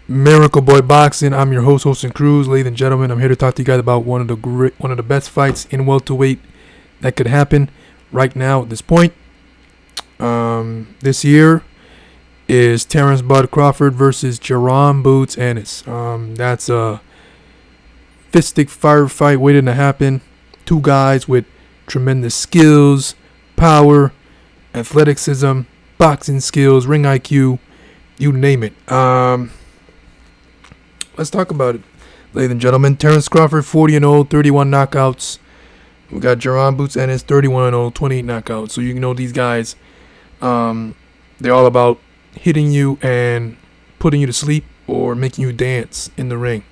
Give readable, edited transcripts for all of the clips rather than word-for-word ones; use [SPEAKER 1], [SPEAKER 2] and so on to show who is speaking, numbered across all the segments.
[SPEAKER 1] Miracle Boy Boxing. I'm your host, Hostin Cruz. Ladies and gentlemen, I'm here to talk to you guys about one of the best fights in welterweight that could happen right now at this point. This year is Terence Crawford versus Jaron Boots Ennis. That's a fistic firefight waiting to happen. Two guys with tremendous skills, power, athleticism, boxing skills, ring IQ, you name it. Let's talk about it, ladies and gentlemen. Terence Crawford, 40-0, 31 knockouts. We got Jaron Boots Ennis, 31-0, 28 knockouts. So you know these guys, they're all about hitting you and putting you to sleep or making you dance in the ring.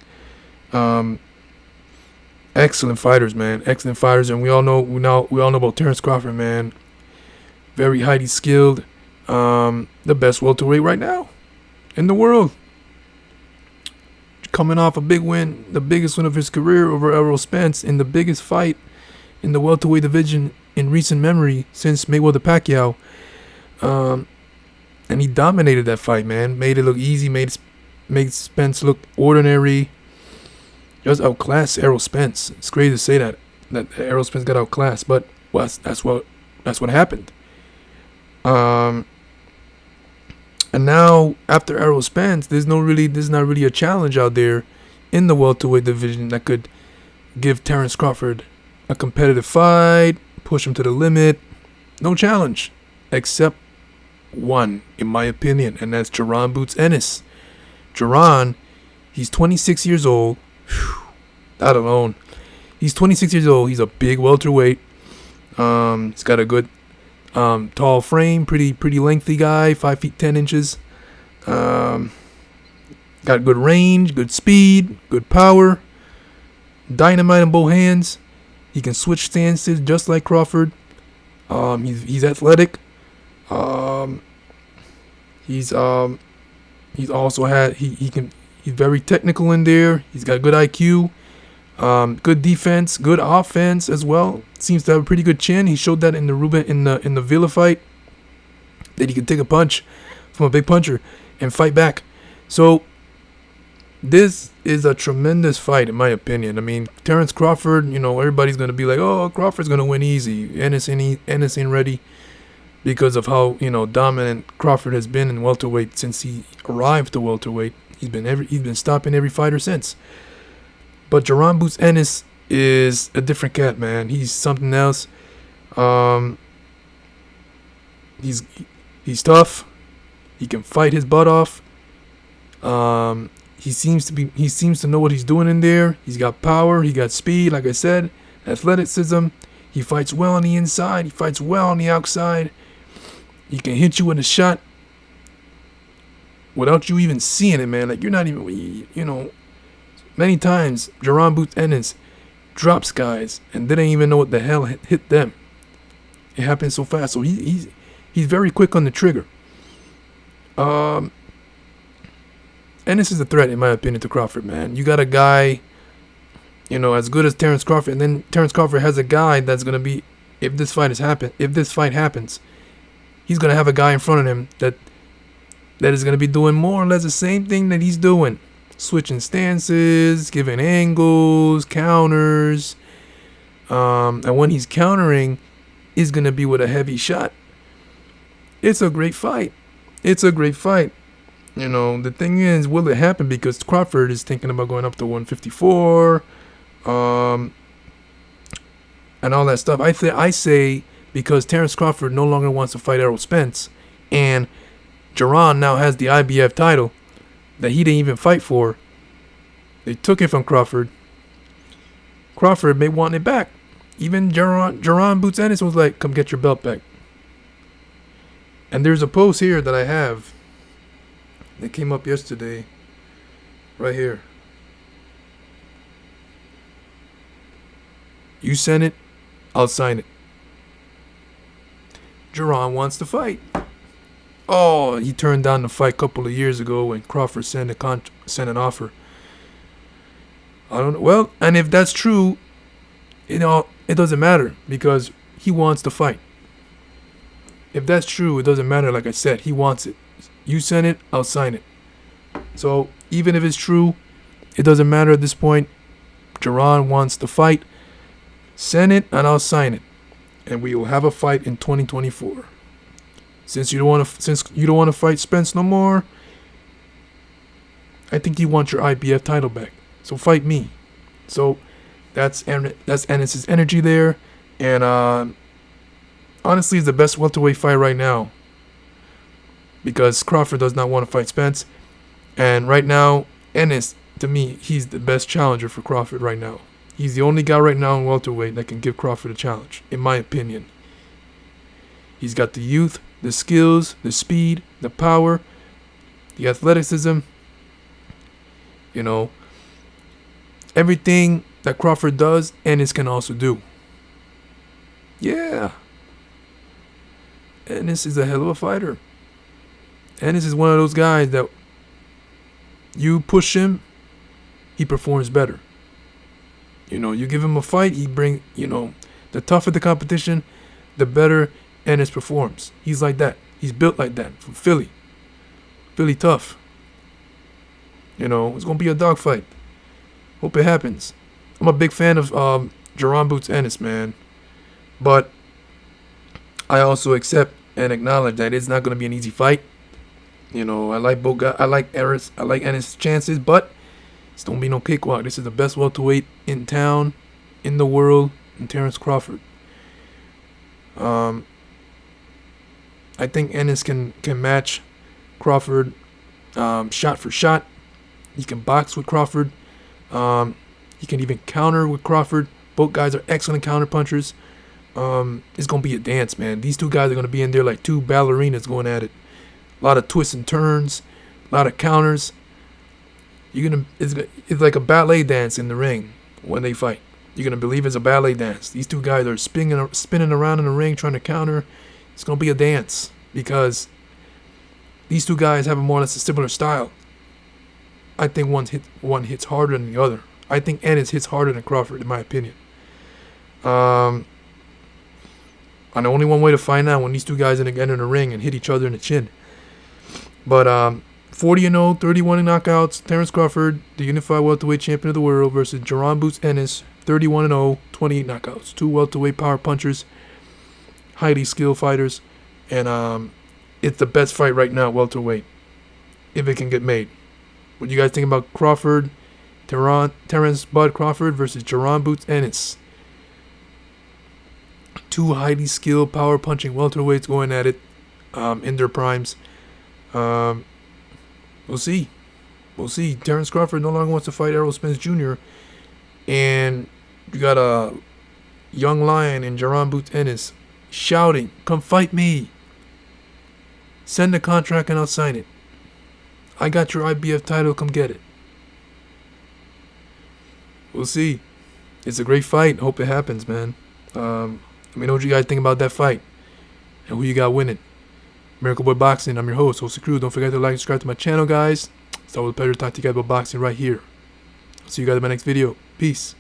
[SPEAKER 1] Excellent fighters, man. Excellent fighters, and we all know about Terence Crawford, man. Very highly skilled. The best welterweight right now in the world. Coming off a big win, the biggest win of his career over Errol Spence in the biggest fight in the welterweight division in recent memory since Mayweather-Pacquiao. And he dominated that fight, man. Made it look easy, made Spence look ordinary. Just outclassed Errol Spence. It's crazy to say that Errol Spence got outclassed, but that's what happened. And now after Errol Spence, there's not really a challenge out there in the welterweight division that could give Terence Crawford a competitive fight, push him to the limit. No challenge, except one, in my opinion, and that's Jaron Boots Ennis. Jaron, he's 26 years old. That alone, he's 26 years old. He's a big welterweight. He's got a good tall frame, pretty lengthy guy, 5 feet 10 inches. Got good range, good speed, good power. Dynamite in both hands. He can switch stances just like Crawford. He's athletic. He's very technical in there. He's got good IQ. Good defense, good offense as well. Seems to have a pretty good chin. He showed that in the Villa fight, that he could take a punch from a big puncher and fight back. So this is a tremendous fight in my opinion. I mean, Terence Crawford, everybody's gonna be like, oh, Crawford's gonna win easy. Ennis ain't ready because of how dominant Crawford has been in welterweight since he arrived to welterweight. He's been stopping every fighter since. But Jaron Boots Ennis is a different cat, man. He's something else. He's tough. He can fight his butt off. He seems to know what he's doing in there. He's got power. He got speed, like I said, athleticism. He fights well on the inside. He fights well on the outside. He can hit you with a shot without you even seeing it, man. Like you're not even, Many times, Jaron Boots Ennis drops guys and didn't even know what the hell hit them. It happened so fast. So he's very quick on the trigger. Ennis is a threat, in my opinion, to Crawford, man. You got a guy, as good as Terence Crawford, and then Terence Crawford has a guy that's gonna be, if this fight happens, he's gonna have a guy in front of him that is gonna be doing more or less the same thing that he's doing. Switching stances, giving angles, counters. And when he's countering, is going to be with a heavy shot. It's a great fight. The thing is, will it happen? Because Crawford is thinking about going up to 154. And all that stuff. I say because Terence Crawford no longer wants to fight Errol Spence. And Jaron now has the IBF title that he didn't even fight for. They took it from Crawford. Crawford may want it back. Even Jaron Boots Ennis was like, come get your belt back. And there's a post here that I have that came up yesterday. Right here. You send it, I'll sign it. Jaron wants to fight. Oh, he turned down the fight a couple of years ago when Crawford sent an offer. I don't know. Well, and if that's true, it doesn't matter because he wants to fight. If that's true, it doesn't matter. Like I said, he wants it. You send it, I'll sign it. So even if it's true, it doesn't matter at this point. Jaron wants to fight. Send it and I'll sign it, and we will have a fight in 2024. Since you don't want to fight Spence no more, I think you want your IBF title back. So fight me. So that's Ennis' energy there, and honestly, it's the best welterweight fight right now because Crawford does not want to fight Spence, and right now Ennis, to me, he's the best challenger for Crawford right now. He's the only guy right now in welterweight that can give Crawford a challenge, in my opinion. He's got the youth, the skills, the speed, the power, the athleticism. You know, everything that Crawford does, Ennis can also do. Yeah. Ennis is a hell of a fighter. Ennis is one of those guys that you push him, he performs better. You know, you give him a fight, the tougher the competition, the better Ennis performs. He's like that. He's built like that from Philly. Philly tough. You know, it's going to be a dogfight. Hope it happens. I'm a big fan of Jaron Boots Ennis, man. But I also accept and acknowledge that it's not going to be an easy fight. You know, I like both guys. I like Ennis' chances, but it's don't be no cakewalk. This is the best welterweight in town, in the world, in Terence Crawford. I think Ennis can match Crawford shot for shot. He can box with Crawford. He can even counter with Crawford. Both guys are excellent counter punchers. It's going to be a dance, man. These two guys are going to be in there like two ballerinas going at it. A lot of twists and turns, a lot of counters. It's like a ballet dance in the ring when they fight. You're going to believe it's a ballet dance. These two guys are spinning around in the ring trying to counter. It's going to be a dance because these two guys have more or less a similar style. I think one hits harder than the other. I think Ennis hits harder than Crawford, in my opinion. And only one way to find out when these two guys get in the ring and hit each other in the chin. But 40-0, 31 knockouts. Terence Crawford, the unified welterweight champion of the world, versus Jaron Boots Ennis, 31-0, 28 knockouts. Two welterweight power punchers, highly skilled fighters, and it's the best fight right now, welterweight, if it can get made. What do you guys think about Crawford, Terence Bud Crawford versus Jaron Boots Ennis? Two highly skilled power punching welterweights going at it in their primes. We'll see. Terence Crawford no longer wants to fight Errol Spence Jr. And you got a young lion in Jaron Boots Ennis shouting, "Come fight me. Send the contract and I'll sign it. I got your IBF title, come get it." We'll see. It's a great fight. Hope it happens, man. Let me know what you guys think about that fight and who you got winning. Miracle Boy Boxing, I'm your host, Host Crew. Don't forget to like and subscribe to my channel, guys. It's always a pleasure to talk to you guys about boxing right here. I'll see you guys in my next video. Peace.